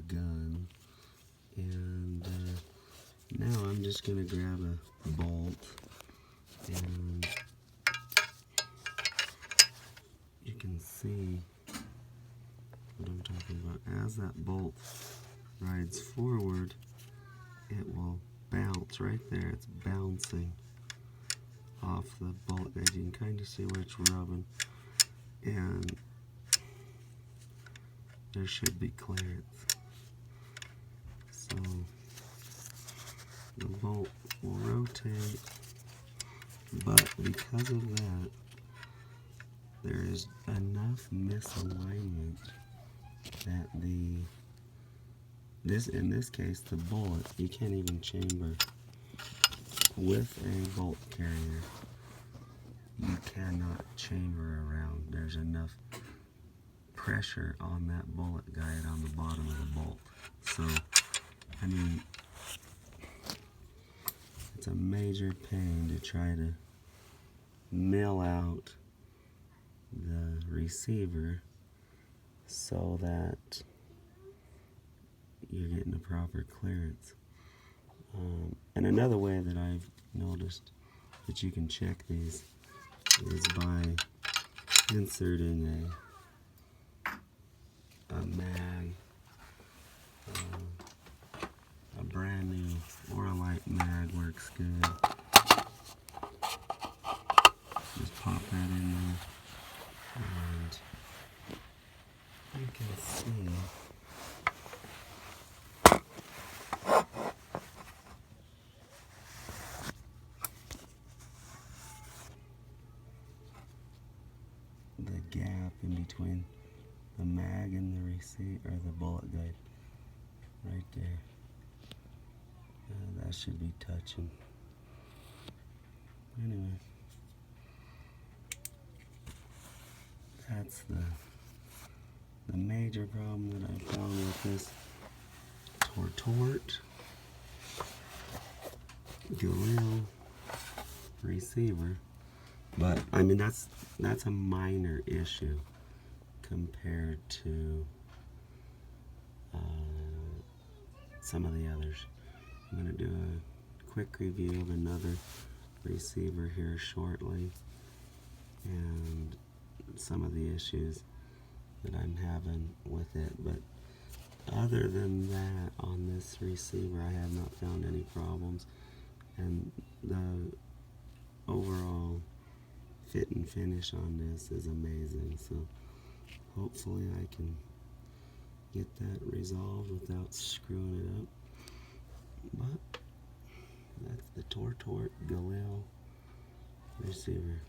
gun. And now I'm just going to grab a bolt, and you can see what I'm talking about. As that bolt rides forward, it will bounce right there. It's bouncing off the bolt edge. You can kind of see where it's rubbing, and there should be clearance. So the bolt will rotate, but because of that, there is enough misalignment that in this case, the bullet, you can't even chamber with a bolt carrier. You cannot chamber around. There's enough pressure on that bullet guide on the bottom of the bolt. So, I mean, it's a major pain to try to mill out the receiver so that you're getting the proper clearance. And another way that I've noticed that you can check these is by inserting a mag, a brand new Oralite mag works good. Just pop that in there, and you can see the gap in between the mag and the receiver, or the bullet guide, right there. That should be touching. Anyway, that's the major problem that I found with this TORTORT Galil Receiver. But I mean, that's a minor issue compared to some of the others. I'm going to do a quick review of another receiver here shortly, and some of the issues that I'm having with it. But other than that, on this receiver, I have not found any problems, and the overall fit and finish on this is amazing. So hopefully I can get that resolved without screwing it up. But that's the TORTORT Galil Receiver.